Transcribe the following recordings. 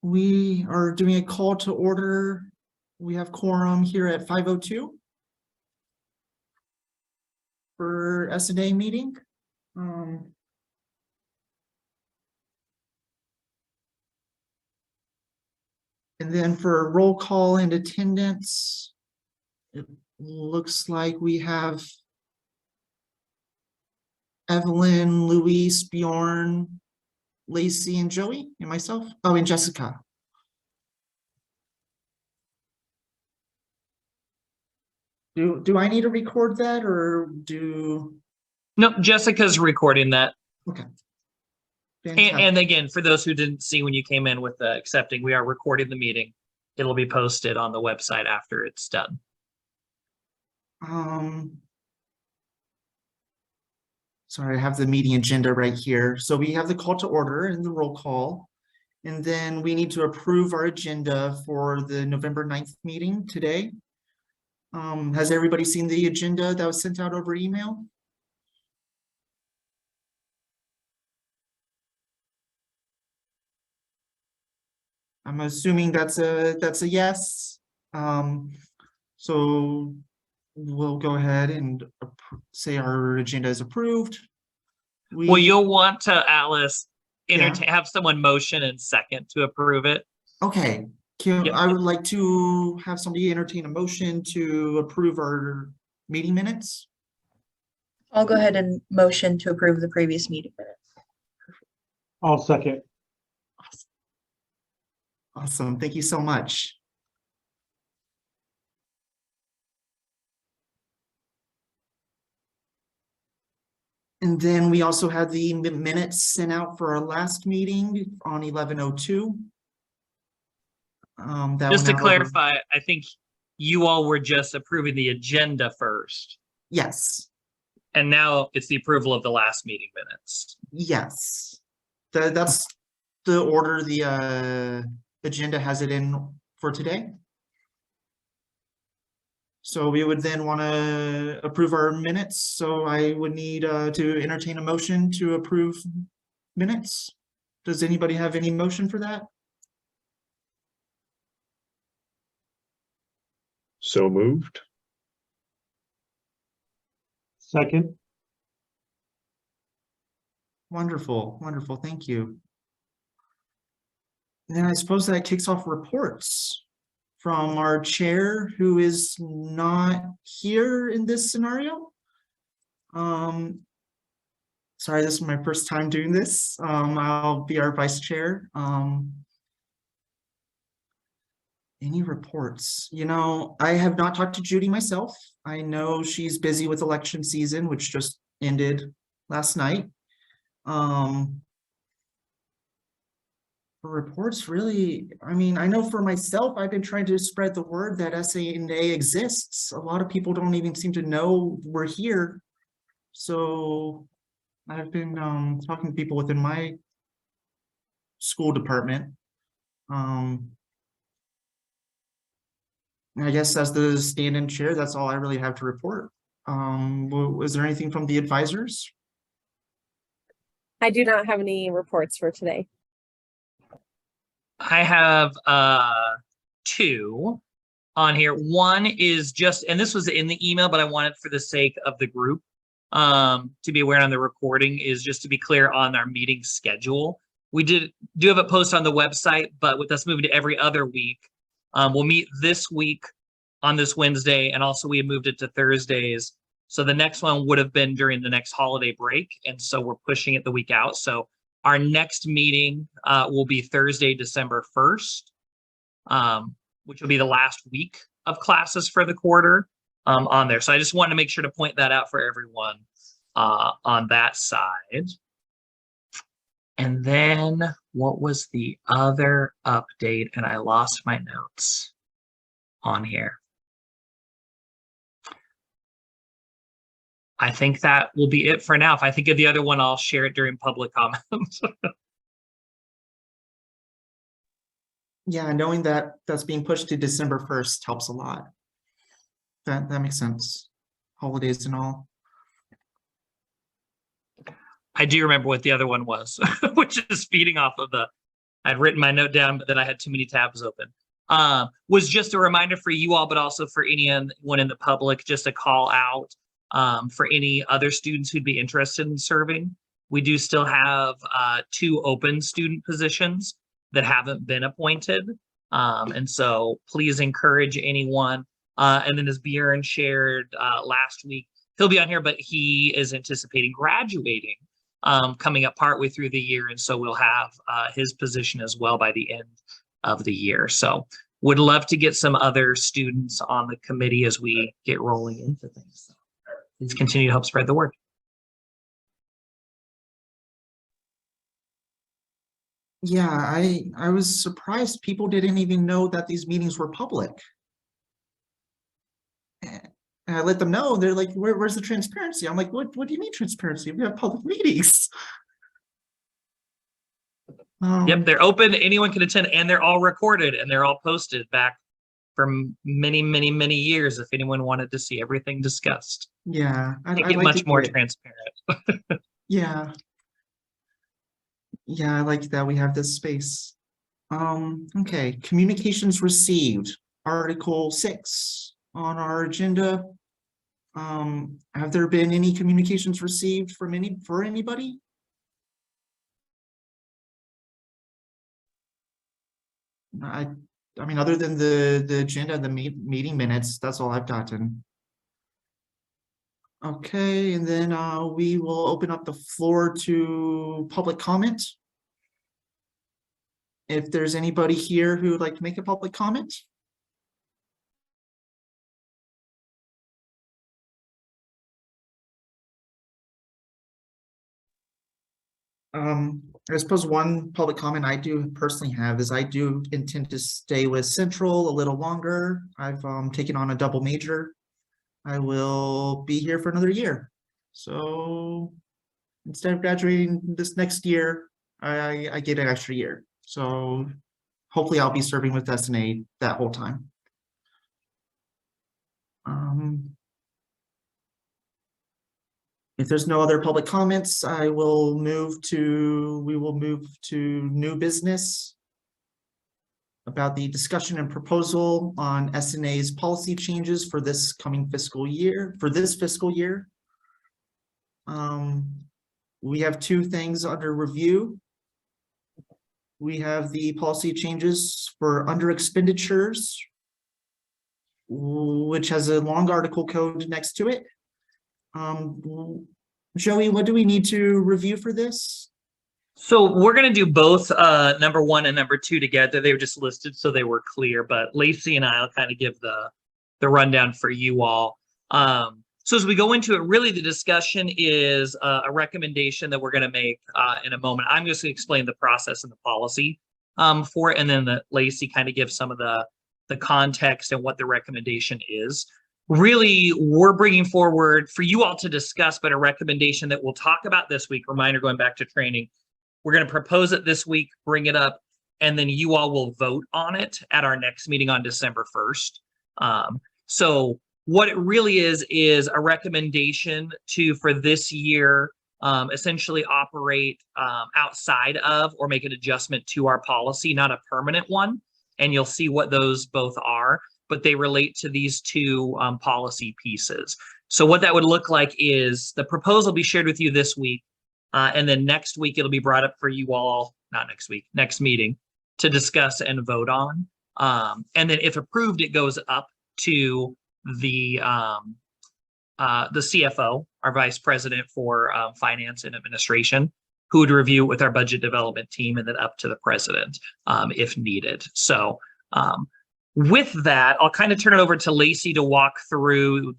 We are doing a call to order. We have quorum here at 5:02 for S&A meeting. And then for roll call and attendance, it looks like we have Evelyn, Luis, Bjorn, Lacey, and Joey, and myself. Oh, and Jessica. Do I need to record that or do? No, Jessica's recording that. Okay. And again, for those who didn't see when you came in with the accepting, we are recording the meeting. It'll be posted on the website after it's done. Sorry, I have the meeting agenda right here. So we have the call to order and the roll call. And then we need to approve our agenda for the November 9th meeting today. Has everybody seen the agenda that was sent out over email? I'm assuming that's a yes. So we'll go ahead and say our agenda is approved. Well, you'll want to, Alice, have someone motion and second to approve it. Okay. I would like to have somebody entertain a motion to approve our meeting minutes. I'll go ahead and motion to approve the previous meeting minutes. I'll second. Awesome. Thank you so much. And then we also had the minutes sent out for our last meeting on 11/02. Just to clarify, I think you all were just approving the agenda first. Yes. And now it's the approval of the last meeting minutes. Yes. That's the order the agenda has it in for today. So we would then want to approve our minutes. So I would need to entertain a motion to approve minutes. Does anybody have any motion for that? So moved. Second. Wonderful, wonderful. Thank you. And then I suppose that kicks off reports from our chair, who is not here in this scenario. Sorry, this is my first time doing this. I'll be our vice chair. Any reports? You know, I have not talked to Judy myself. I know she's busy with election season, which just ended last night. Reports really, I mean, I know for myself, I've been trying to spread the word that S&A exists. A lot of people don't even seem to know we're here. So I've been talking to people within my school department. I guess as the stand-in chair, that's all I really have to report. Was there anything from the advisors? I do not have any reports for today. I have two on here. One is just, and this was in the email, but I wanted for the sake of the group to be aware on the recording, is just to be clear on our meeting schedule. We do have a post on the website, but with us moving to every other week, we'll meet this week on this Wednesday, and also we have moved it to Thursdays. So the next one would have been during the next holiday break, and so we're pushing it the week out. So our next meeting will be Thursday, December 1st, which will be the last week of classes for the quarter on there. So I just wanted to make sure to point that out for everyone on that side. And then what was the other update? And I lost my notes on here. I think that will be it for now. If I think of the other one, I'll share it during public comment. Yeah, knowing that that's being pushed to December 1st helps a lot. That makes sense. Holidays and all. I do remember what the other one was, which is feeding off of the I'd written my note down, but then I had too many tabs open. Was just a reminder for you all, but also for anyone in the public, just a call out for any other students who'd be interested in serving. We do still have 2 open student positions that haven't been appointed. And so please encourage anyone. And then as Bjorn shared last week, he'll be on here, but he is anticipating graduating coming up partway through the year. And so we'll have his position as well by the end of the year. So would love to get some other students on the committee as we get rolling into things. So please continue to help spread the word. Yeah, I was surprised people didn't even know that these meetings were public. And I let them know. They're like, where's the transparency? I'm like, what do you mean transparency? We have public meetings. Yep, they're open. Anyone can attend, and they're all recorded, and they're all posted back from many, many, many years. If anyone wanted to see everything discussed, Yeah, make I'd it like much to more get- transparent. Yeah. Yeah, I like that we have this space. Okay, communications received, Article 6 on our agenda. Have there been any communications received from anybody? I mean, other than the agenda, the meeting minutes, that's all I've gotten. Okay, and then we will open up the floor to public comment. If there's anybody here who would like to make a public comment. I suppose one public comment I do personally have is I do intend to stay with Central a little longer. I've taken on a double major. I will be here for another year. So instead of graduating this next year, I get an extra year. So hopefully I'll be serving with S&A that whole time. If there's no other public comments, we will move to new business about the discussion and proposal on S&A's policy changes for this coming fiscal year, We have 2 things under review. We have the policy changes for under expenditures, which has a long article code next to it. Joey, what do we need to review for this? So we're going to do both number 1 and number 2 together. They were just listed so they were clear, but Lacey and I'll kind of give the rundown for you all. So as we go into it, really the discussion is a recommendation that we're going to make in a moment. I'm just going to explain the process and the policy for it, and then Lacey kind of gives some of the context and what the recommendation is. Really, we're bringing forward for you all to discuss, but a recommendation that we'll talk about this week. Reminder, going back to training, we're going to propose it this week, bring it up, and then you all will vote on it at our next meeting on December 1st. So what it really is a recommendation for this year, essentially operate outside of or make an adjustment to our policy, not a permanent one. And you'll see what those both are, but they relate to these 2 policy pieces. So what that would look like is the proposal will be shared with you this week. And then next week, it'll be brought up for you all, not next week, next meeting to discuss and vote on. And then if approved, it goes up to the CFO, our vice president for finance and administration, who would review it with our budget development team, and then up to the president if needed. So with that, I'll kind of turn it over to Lacey to walk through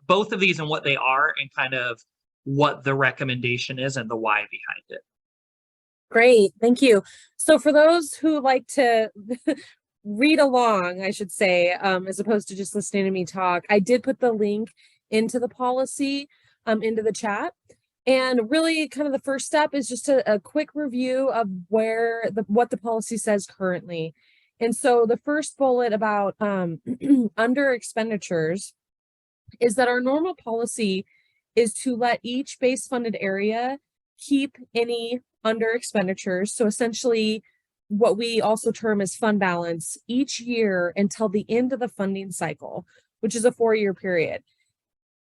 both of these and what they are and kind of what the recommendation is and the why behind it. Great, thank you. So for those who like to read along, I should say, as opposed to just listening to me talk, I did put the link into the policy, into the chat. And really kind of the first step is just a quick review of what the policy says currently. And so the first bullet about under expenditures is that our normal policy is to let each base funded area keep any under expenditures. So essentially what we also term as fund balance each year until the end of the funding cycle, which is a 4-year period.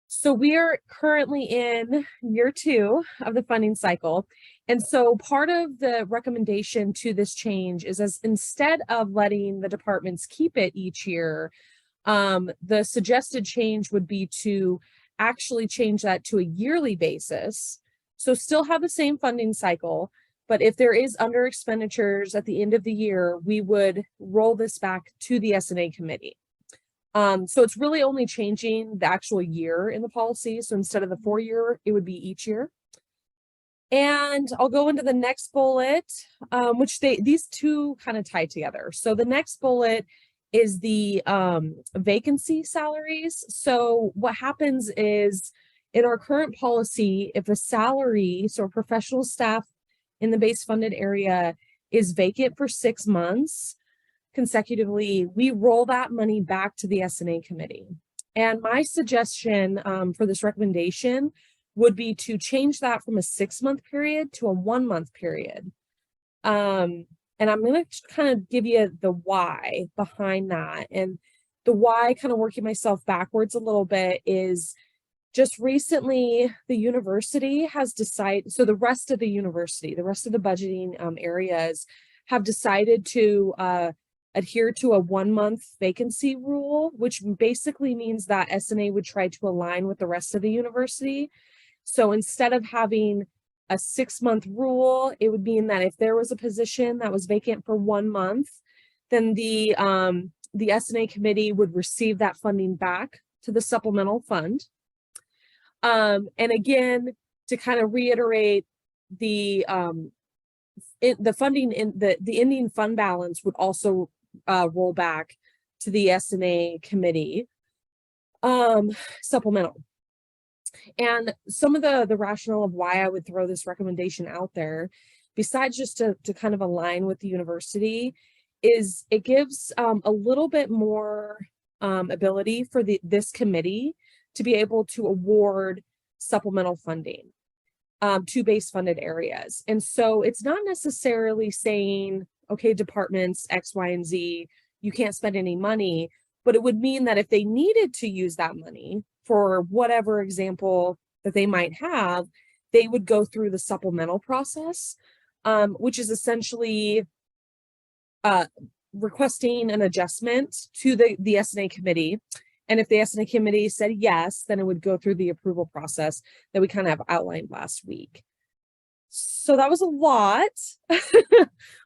So we are currently in year 2 of the funding cycle. And so part of the recommendation to this change is, as instead of letting the departments keep it each year, the suggested change would be to actually change that to a yearly basis. So still have the same funding cycle, but if there is under expenditures at the end of the year, we would roll this back to the S&A committee. So it's really only changing the actual year in the policy. So instead of the 4-year, it would be each year. And I'll go into the next bullet, which these two kind of tie together. So the next bullet is the vacancy salaries. So what happens is, in our current policy, if a salary, so professional staff in the base funded area, is vacant for 6 months consecutively, we roll that money back to the S&A committee. And my suggestion for this recommendation would be to change that from a 6-month period to a 1-month period. And I'm going to kind of give you the why behind that. And the why, kind of working myself backwards a little bit, is just recently the university has decided, so the rest of the university, the rest of the budgeting areas have decided to adhere to a 1-month vacancy rule, which basically means that S&A would try to align with the rest of the university. So instead of having a 6-month rule, it would mean that if there was a position that was vacant for 1 month, then the S&A committee would receive that funding back to the supplemental fund. And again, to kind of reiterate, the funding in the ending fund balance would also roll back to the S&A committee supplemental. And some of the rationale of why I would throw this recommendation out there, besides just to kind of align with the university, is it gives a little bit more ability for this committee to be able to award supplemental funding to base funded areas. And so it's not necessarily saying, okay, departments X, Y, and Z, you can't spend any money, but it would mean that if they needed to use that money for whatever example that they might have, they would go through the supplemental process, which is essentially requesting an adjustment to the S&A committee. And if the S&A committee said yes, then it would go through the approval process that we kind of outlined last week. So that was a lot,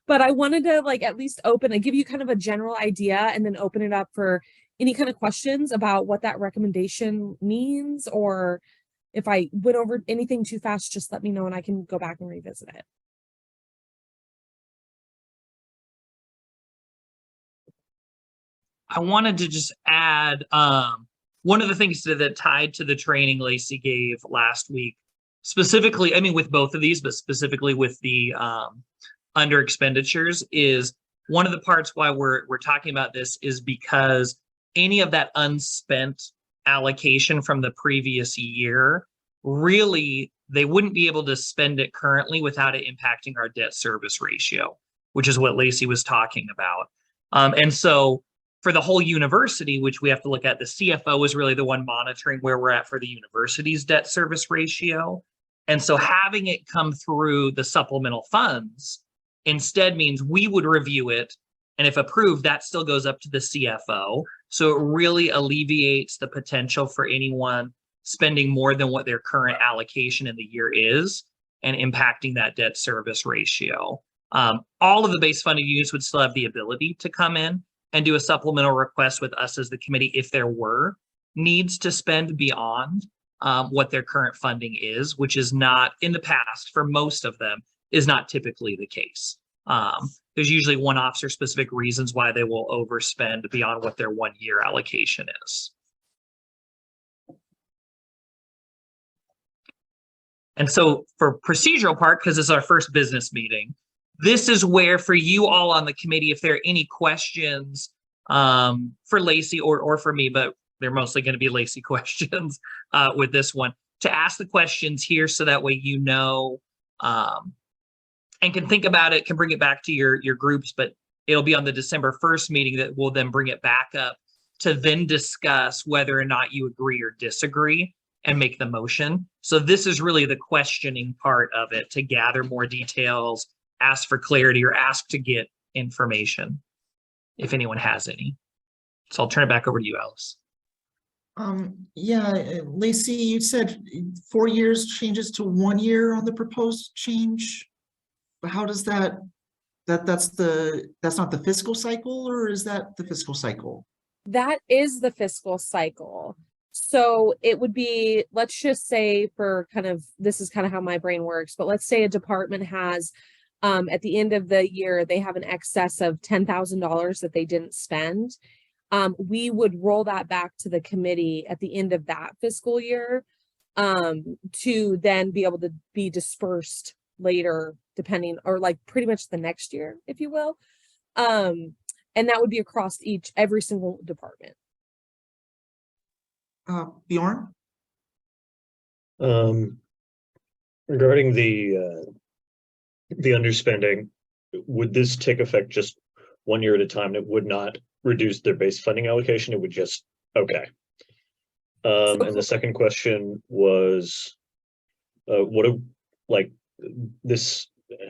but I wanted to at least open and give you kind of a general idea, and then open it up for any kind of questions about what that recommendation means, or if I went over anything too fast, just let me know and I can go back and revisit it. I wanted to just add one of the things that tied to the training Lacey gave last week, specifically, I mean, with both of these, but specifically with the under expenditures, is one of the parts why we're talking about this is because any of that unspent allocation from the previous year, really, they wouldn't be able to spend it currently without it impacting our debt service ratio, which is what Lacey was talking about. And so for the whole university, which we have to look at, the CFO is really the one monitoring where we're at for the university's debt service ratio. And so having it come through the supplemental funds instead means we would review it. And if approved, that still goes up to the CFO. So it really alleviates the potential for anyone spending more than what their current allocation in the year is and impacting that debt service ratio. All of the base funding units would still have the ability to come in and do a supplemental request with us as the committee if there were needs to spend beyond what their current funding is, which is not, in the past, for most of them, is not typically the case. There's usually one-offs or specific reasons why they will overspend beyond what their 1-year allocation is. And so for procedural part, because it's our first business meeting, this is where for you all on the committee, if there are any questions for Lacey or for me, but they're mostly going to be Lacey questions with this one, to ask the questions here so that way you know and can think about it, can bring it back to your groups, but it'll be on the December 1st meeting that will then bring it back up to then discuss whether or not you agree or disagree and make the motion. So this is really the questioning part of it, to gather more details, ask for clarity, or ask to get information if anyone has any. So I'll turn it back over to you, Alice. Yeah, Lacey, you said 4 years changes to 1 year on the proposed change. How does that's not the fiscal cycle, or is that the fiscal cycle? That is the fiscal cycle. So it would be, let's just say for this is kind of how my brain works, but let's say a department has, at the end of the year, they have an excess of $10,000 that they didn't spend. We would roll that back to the committee at the end of that fiscal year, to then be able to be dispersed later, depending, or like pretty much the next year, if you will. And that would be across every single department. Bjorn? Regarding the underspending, would this take effect just 1 year at a time? It would not reduce their base funding allocation. It would just, okay. And the second question was,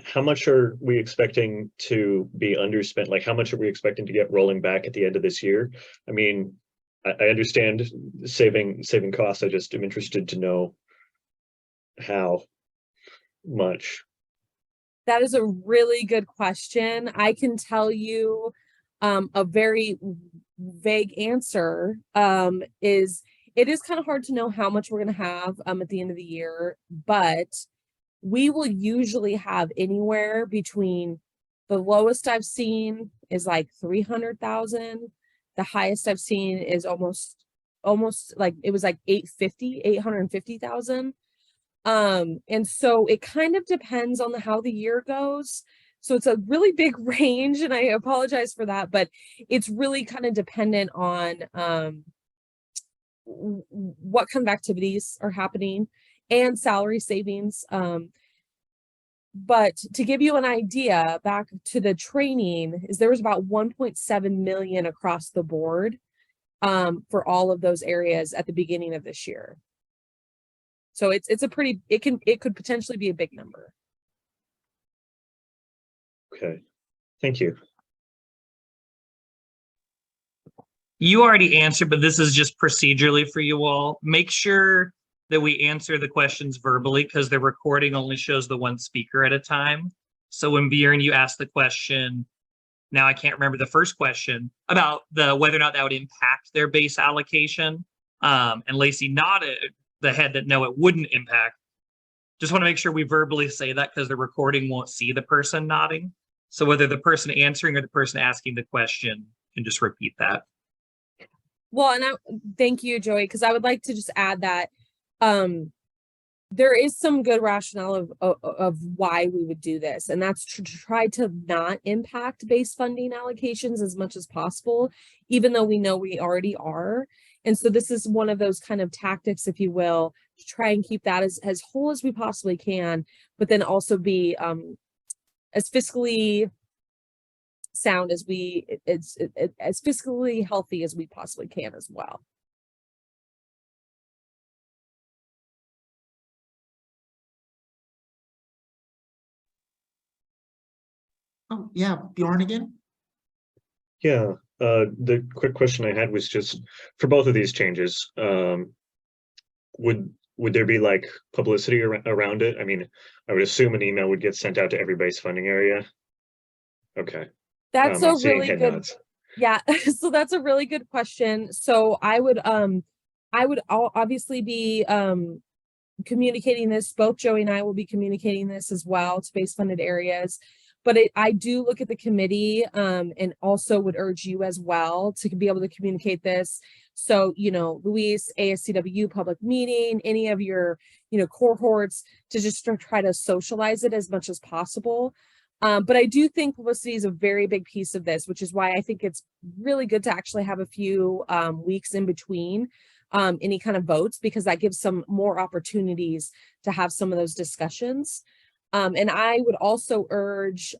how much are we expecting to be underspent? Like, how much are we expecting to get rolling back at the end of this year? I mean, I understand saving costs. I just am interested to know how much. That is a really good question. I can tell you a very vague answer. It is kind of hard to know how much we're going to have at the end of the year, but we will usually have anywhere between, the lowest I've seen is like 300,000. The highest I've seen is almost like, it was like 850,000. And so it kind of depends on how the year goes. So it's a really big range, and I apologize for that, but it's really kind of dependent on what kind of activities are happening and salary savings. But to give you an idea, back to the training, is there was about 1.7 million across the board for all of those areas at the beginning of this year. So it's a pretty, it could potentially be a big number. Okay, thank you. You already answered, but this is just procedurally for you all. Make sure that we answer the questions verbally, because the recording only shows the one speaker at a time. So when Bjorn, you asked the question, now I can't remember the first question, about whether or not that would impact their base allocation. And Lacey nodded the head that no, it wouldn't impact. Just want to make sure we verbally say that, because the recording won't see the person nodding. So whether the person answering or the person asking the question can just repeat that. Well, and thank you, Joey, because I would like to just add that there is some good rationale of why we would do this, and that's to try to not impact base funding allocations as much as possible, even though we know we already are. And so this is one of those kind of tactics, if you will, to try and keep that as whole as we possibly can, but then also be as fiscally sound as as fiscally healthy as we possibly can as well. Oh, yeah, Bjorn again? Yeah, the quick question I had was just for both of these changes, would there be like publicity around it? I mean, I would assume an email would get sent out to every base funding area. Okay. That's a really good, nods. Yeah, so that's a really good question. So I would obviously be communicating this. Both Joey and I will be communicating this as well to base funded areas. But I do look at the committee and also would urge you as well to be able to communicate this. So, Luis, ASCWU public meeting, any of your, cohorts, to just try to socialize it as much as possible. But I do think publicity is a very big piece of this, which is why I think it's really good to actually have a few weeks in between any kind of votes, because that gives some more opportunities to have some of those discussions. And I would also urge,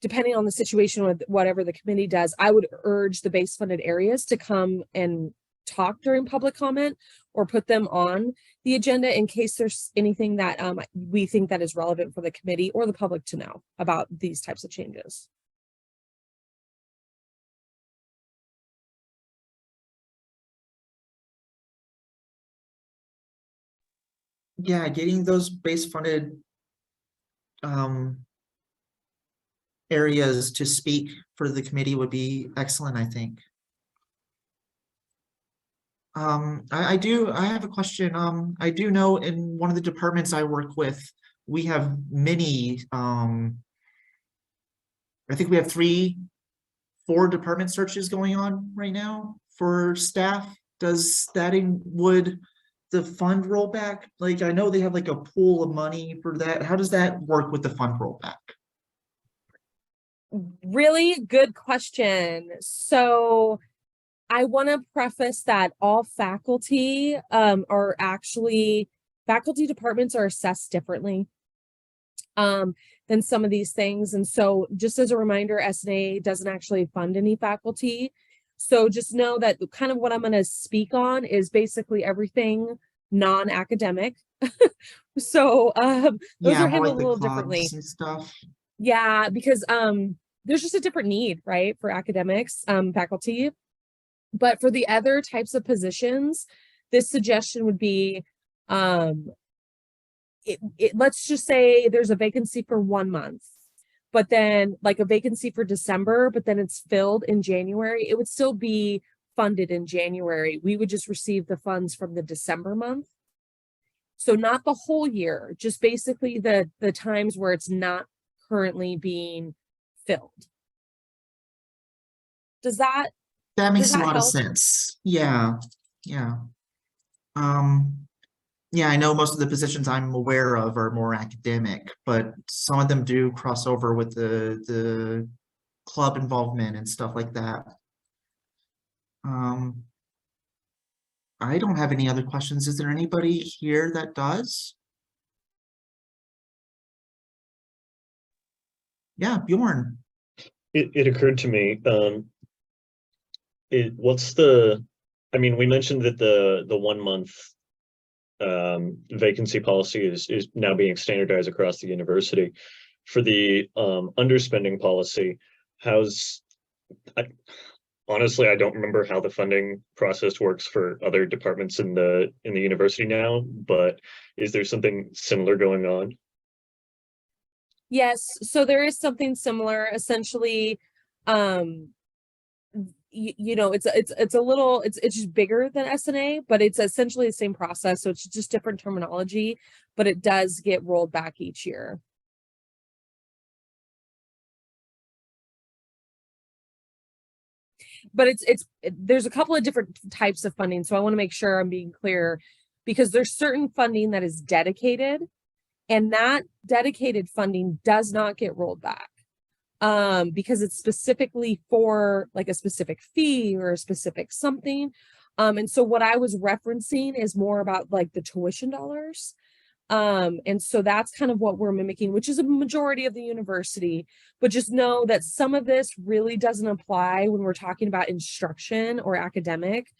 depending on the situation with whatever the committee does, I would urge the base funded areas to come and talk during public comment or put them on the agenda in case there's anything that we think that is relevant for the committee or the public to know about these types of changes. Yeah, getting those base funded areas to speak for the committee would be excellent, I think. I have a question. I do know in one of the departments I work with, we have many, I think we have 4 department searches going on right now for staff. Does that would the fund rollback? Like, I know they have like a pool of money for that. How does that work with the fund rollback? Really good question. So I want to preface that all faculty are actually, faculty departments are assessed differently than some of these things. And so just as a reminder, S&A doesn't actually fund any faculty. So just know that kind of what I'm going to speak on is basically everything non-academic. So those are handled a little differently. And stuff. Yeah, because there's just a different need, right, for academics, faculty. But for the other types of positions, this suggestion would be, let's just say there's a vacancy for 1 month, but then like a vacancy for December, but then it's filled in January, it would still be funded in January. We would just receive the funds from the December month. So not the whole year, just basically the times where it's not currently being filled. Does that makes a that lot of help? sense. Yeah. Yeah, I know most of the positions I'm aware of are more academic, but some of them do cross over with the club involvement and stuff like that. I don't have any other questions. Is there anybody here that does? Yeah, Bjorn. It occurred to me, I mean, we mentioned that the 1 month vacancy policy is now being standardized across the university. For the underspending policy, honestly, I don't remember how the funding process works for other departments in the university now, but is there something similar going on? Yes, so there is something similar. Essentially, you know, it's a little, it's just bigger than S&A, but it's essentially the same process. So it's just different terminology, but it does get rolled back each year. But there's a couple of different types of funding. So I want to make sure I'm being clear, because there's certain funding that is dedicated, and that dedicated funding does not get rolled back because it's specifically for like a specific fee or a specific something. And so what I was referencing is more about like the tuition dollars. And so that's kind of what we're mimicking, which is a majority of the university. But just know that some of this really doesn't apply when we're talking about instruction or academic,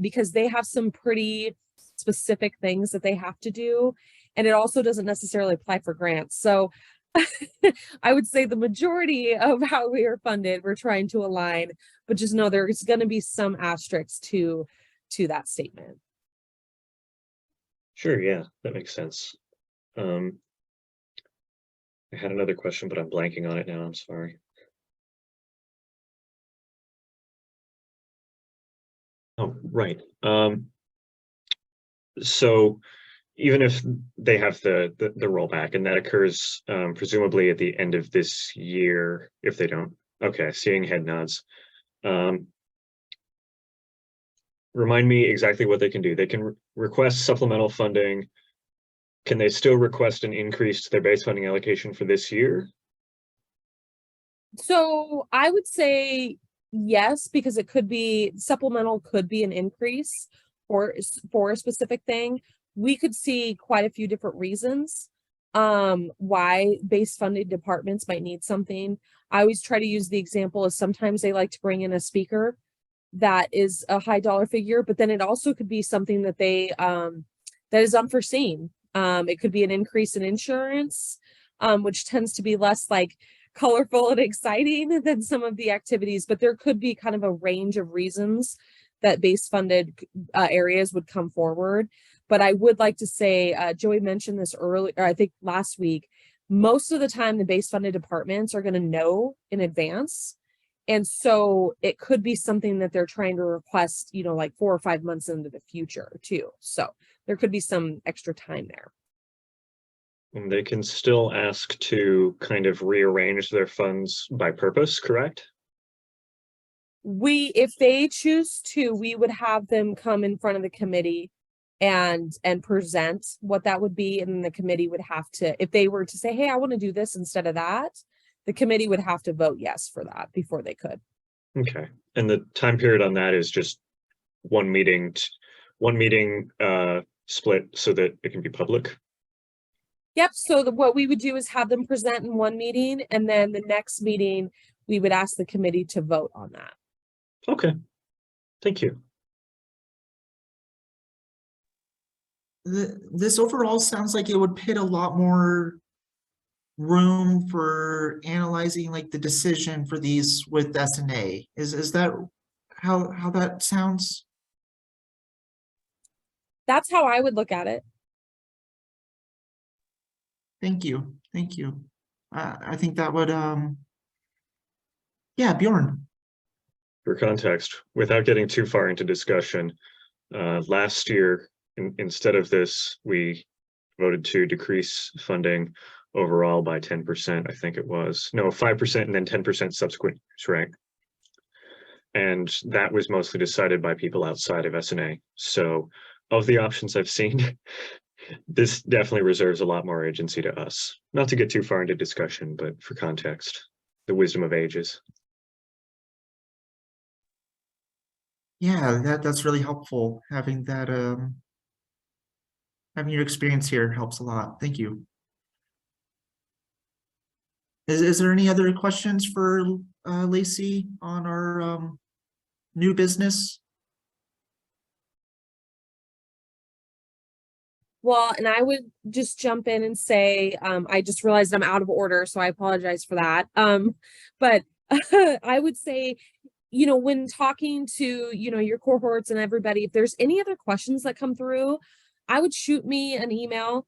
because they have some pretty specific things that they have to do. And it also doesn't necessarily apply for grants. So I would say the majority of how we are funded, we're trying to align, but just know there's going to be some asterisks to that statement. Sure, yeah, that makes sense. I had another question, but I'm blanking on it now. I'm sorry. Oh, right. So even if they have the rollback, and that occurs presumably at the end of this year, if they don't, okay, seeing head nods. Remind me exactly what they can do. They can request supplemental funding. Can they still request an increase to their base funding allocation for this year? So I would say yes, because it could be supplemental, could be an increase for a specific thing. We could see quite a few different reasons why base funded departments might need something. I always try to use the example of sometimes they like to bring in a speaker that is a high dollar figure, but then it also could be something that they that is unforeseen. It could be an increase in insurance, which tends to be less like colorful and exciting than some of the activities, but there could be kind of a range of reasons that base funded areas would come forward. But I would like to say, Joey mentioned this earlier, I think last week, most of the time the base funded departments are going to know in advance. And so it could be something that they're trying to request, you know, like 4 or 5 months into the future too. So there could be some extra time there. And they can still ask to kind of rearrange their funds by purpose, correct? If they choose to, we would have them come in front of the committee and present what that would be. And the committee would have to, if they were to say, hey, I want to do this instead of that, the committee would have to vote yes for that before they could. Okay, and the time period on that is just one meeting split so that it can be public? Yep. So what we would do is have them present in one meeting, and then the next meeting, we would ask the committee to vote on that. Okay, thank you. This overall sounds like it would put a lot more room for analyzing like the decision for these with S&A. Is that how that sounds? That's how I would look at it. Thank you. Thank you. I think that would yeah, Bjorn. For context, without getting too far into discussion, last year, instead of this, we voted to decrease funding overall by 10%, I think it was. No, 5% and then 10% subsequent years, right? And that was mostly decided by people outside of S&A. So of the options I've seen, this definitely reserves a lot more agency to us. Not to get too far into discussion, but for context, the wisdom of ages. Yeah, that's really helpful. Having that having your experience here helps a lot. Thank you. Is there any other questions for Lacey on our new business? Well, and I would just jump in and say, I just realized I'm out of order, so I apologize for that. But I would say, you know, when talking to, you know, your cohorts and everybody, if there's any other questions that come through, I would shoot me an email,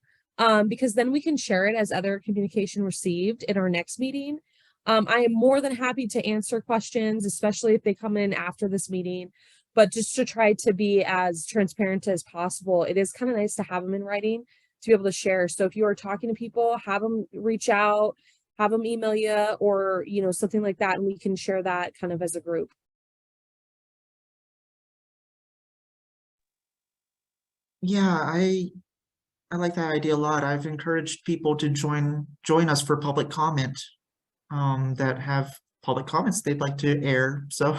because then we can share it as other communication received in our next meeting. I am more than happy to answer questions, especially if they come in after this meeting. But just to try to be as transparent as possible, it is kind of nice to have them in writing to be able to share. So if you are talking to people, have them reach out, have them email you, or, you know, something like that, and we can share that kind of as a group. Yeah, I like that idea a lot. I've encouraged people to join us for public comment that have public comments they'd like to air. So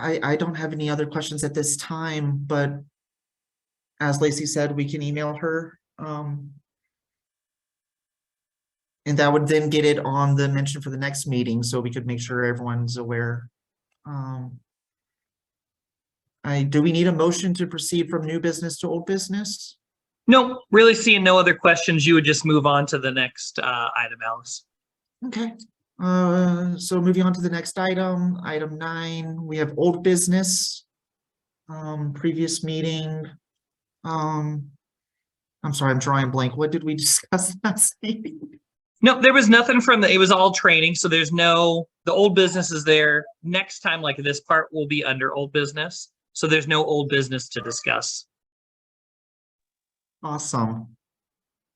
I don't have any other questions at this time, but as Lacey said, we can email her. And that would then get it on the mention for the next meeting, so we could make sure everyone's aware. Do we need a motion to proceed from new business to old business? No, really seeing no other questions, you would just move on to the next item, Alice. Okay. So moving on to the next item, item 9, we have old business. Previous meeting. I'm sorry, I'm drawing a blank. What did we discuss last meeting? No, there was nothing from it was all training. So there's the old business is there. Next time, like this part will be under old business. So there's no old business to discuss. Awesome.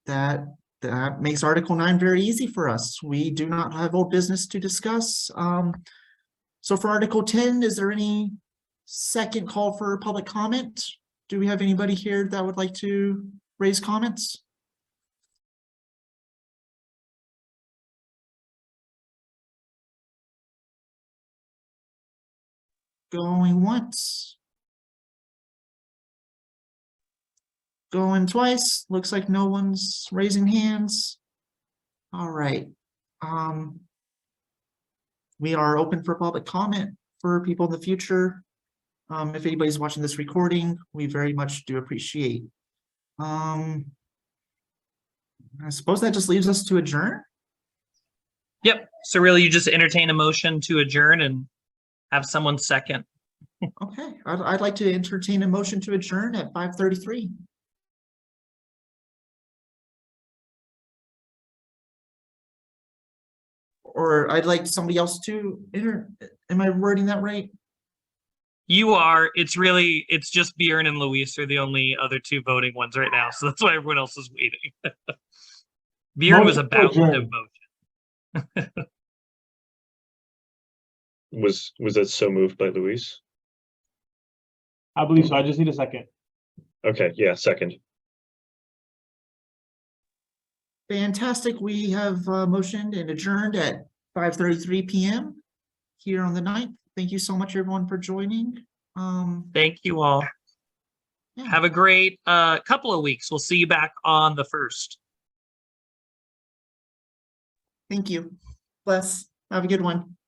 That makes Article 9 very easy for us. We do not have old business to discuss. So for Article 10, is there any second call for public comment? Do we have anybody here that would like to raise comments? Going once. Going twice. Looks like no one's raising hands. All right. We are open for public comment for people in the future. If anybody's watching this recording, we very much do appreciate. I suppose that just leaves us to adjourn. Yep. So really, you just entertain a motion to adjourn and have someone second. Okay, I'd like to entertain a motion to adjourn at 5:33. Or I'd like somebody else to enter. Am I wording that right? You are. It's just Bjorn and Luis are the only other two voting ones right now. So that's why everyone else is waiting. Bjorn was Motion to about to adjourn. vote. Was that so moved by Luis? I believe so. I just need a second. Okay, yeah, second. Fantastic. We have motioned and adjourned at 5:33 p.m. here on the 9th. Thank you so much, everyone, for joining. Thank you all. Yeah. Have a great couple of weeks. We'll see you back on the 1st. Thank you. Bless. Have a good one.